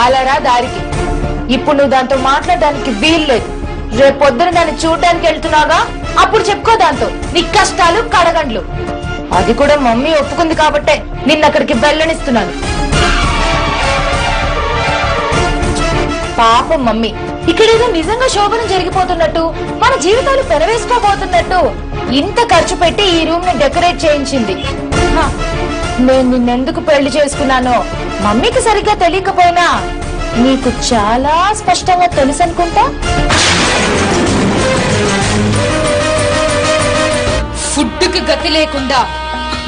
అలరా దారికి. ఇప్పుడు నువ్వు దాంతో మాట్లాడడానికి వీల్లేదు. రేపొద్దున దాన్ని చూడడానికి వెళ్తున్నాగా, అప్పుడు చెప్పుకో దాంతో నీ కష్టాలు కడగండ్లు. అది కూడా మమ్మీ ఒప్పుకుంది కాబట్టే నిన్నక్కడికి వెళ్ళనిస్తున్నాను. పాపం మమ్మీ ఇక్కడేదో నిజంగా శోభనం జరిగిపోతున్నట్టు, మన జీవితాలు పెనవేసుకోబోతున్నట్టు ఇంత ఖర్చు పెట్టి ఈ రూమ్ ని డెకరేట్ చేయించింది. నేను నిన్నెందుకు పెళ్లి చేసుకున్నానో మమ్మీకి సరిగ్గా తెలియకపోయినా నీకు చాలా స్పష్టంగా తెలుసు అనుకుంటా. ఫుడ్కి గతి లేకుండా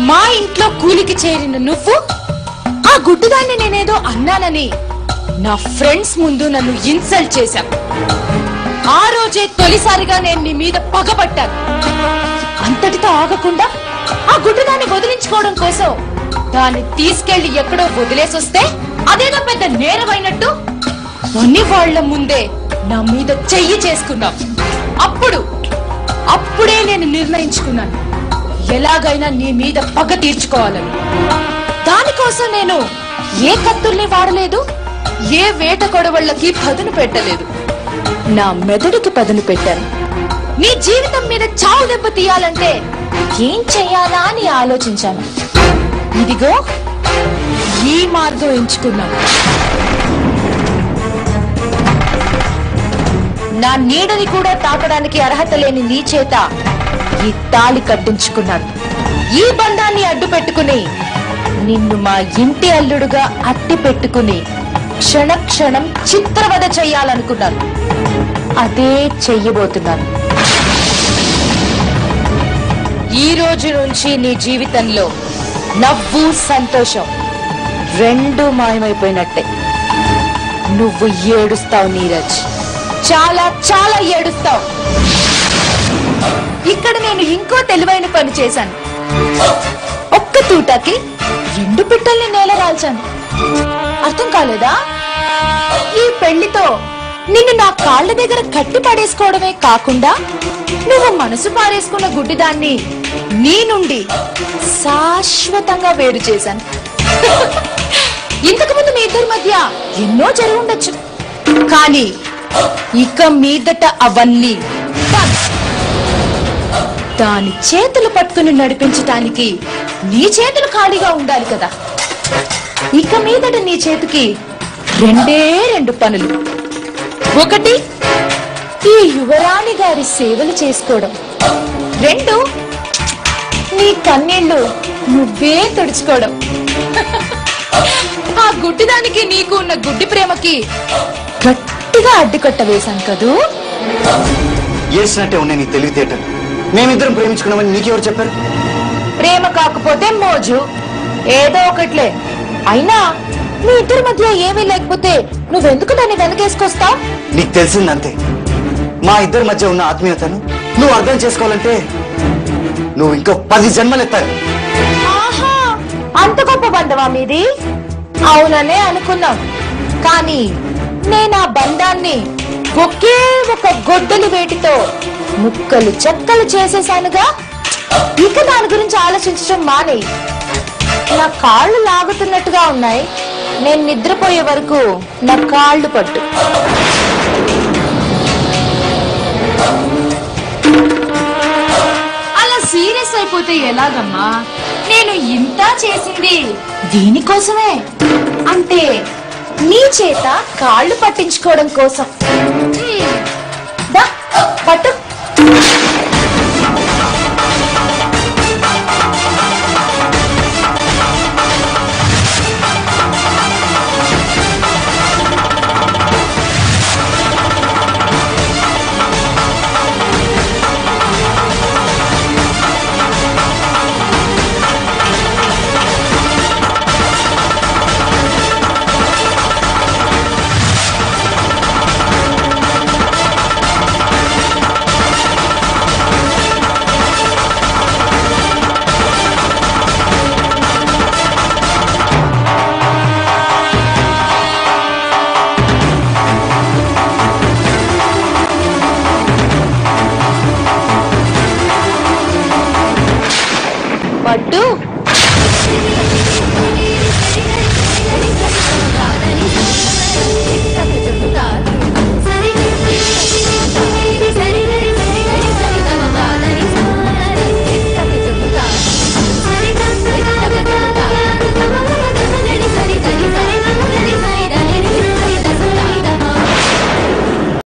మా ఇంట్లో కూలికి చేరిన నువ్వు ఆ గుడ్డుదాన్ని నేనేదో అన్నానని నా ఫ్రెండ్స్ ముందు నన్ను ఇన్సల్ట్ చేశావు. ఆ రోజే తొలిసారిగా నేను నీ మీద పగబట్టాను. అంతటితో ఆగకుండా ఆ గుడ్డుదాన్ని వదిలించుకోవడం కోసం దాన్ని తీసుకెళ్లి ఎక్కడో వదిలేసొస్తే అదేదో పెద్ద నేరమైనట్టు అన్ని వాళ్ల ముందే నా మీద చెయ్యి చేసుకున్నావు. అప్పుడే నేను నిర్ణయించుకున్నాను ఎలాగైనా నీ మీద పగ తీర్చుకోవాలని. దానికోసం నేను ఏ కత్తుల్ని వాడలేదు, ఏ వేట కొడవళ్ళకి పదును పెట్టలేదు. నా మెదడుకి పదును పెట్టాను. నీ జీవితం మీద చావు దెబ్బ తీయాలంటే ఏం చెయ్యాలా అని ఆలోచించాను. ఇదిగో ఈ మార్గం ఎంచుకున్నాను. నా నీడని కూడా తాకడానికి అర్హత లేని నీ చేత ఈ తాళి కట్టించుకున్నాను. ఈ బంధాన్ని అడ్డు పెట్టుకుని నిన్ను మా ఇంటి అల్లుడుగా అట్టి పెట్టుకుని క్షణ క్షణం చిత్రవద చెయ్యాలనుకున్నాను. అదే చెయ్యబోతున్నాను. ఈ రోజు నుంచి నీ జీవితంలో నవ్వు సంతోషం రెండు మాయమైపోయినట్టే. నువ్వు ఏడుస్తావు నీరజ్, చాలా చాలా ఏడుస్తావు. ఇక్కడ నేను ఇంకో తెలివైన పని చేశాను. ఒక్క తూటాకి రెండు పిట్టల్ని నేల రాల్చాను. అర్థం కాలేదా? ఈ పెళ్లితో నిన్ను నా కాళ్ళ దగ్గర కట్టి పడేసుకోవడమే కాకుండా నువ్వు మనసు పారేసుకున్న గుడ్డిదాన్ని నీ నుండి శాశ్వతంగా వేరు చేశాను. ఇంతకు ముందు మీ ఇద్దరి మధ్య ఎన్నో జరుగుండొచ్చు, కానీ ఇక మీదట అవన్నీ దాని చేతులు పట్టుకుని నడిపించటానికి నీ చేతులు ఖాళీగా ఉండాలి కదా. ఇక మీదట నీ చేతికి రెండు పనులు. ఒకటి, ఈ యువరాణి గారి సేవలు చేసుకోవడం. రెండు, నీ కన్నీళ్లు నువ్వే తుడుచుకోవడం. ఆ గుడ్డిదానికి నీకు ఉన్న గుడ్డి ప్రేమకి గట్టిగా అడ్డుకట్ట వేశాను కదూ. ఏసినట్టే ఉన్నాయి నీ తెలివితేటలు. మేమిద్దరం ప్రేమించుకున్నామని నీకెవరు చెప్పారు? ప్రేమ కాకపోతే మోజు ఏదో ఒకట్లే. అయినా మీ ఇద్దరి మధ్య ఏమీ లేకపోతే నువ్వెందుకు దాన్ని వెనకేసుకొస్తావు? నీకు తెలిసిందంతే. మా ఇద్దరి మధ్య ఉన్న ఆత్మీయతను నువ్వు అర్థం చేసుకోవాలంటే నువ్వు ఇంకో 10 జన్మలెత్తాలి. ఆహా, అంత గొప్ప బంధమా మీది? అవుననే అనుకున్నాం, కానీ నేను ఆ బంధాన్ని ఒకే ఒక గొడ్డలి వేటితో ముక్కలు చెక్కలు చేసేసానుగా. ఇక దాని గురించి ఆలోచించడం మానేయి. నా కాళ్ళు లాగుతున్నట్టుగా ఉన్నాయి. నేను నిద్రపోయే వరకు నా కాళ్ళు పట్టు. అలా సీరియస్ అయిపోతే ఎలాగమ్మా? నేను ఇంత చేసింది దీనికోసమే, అంటే నీ చేత కాళ్ళు పట్టించుకోవడం కోసం. పట్టు.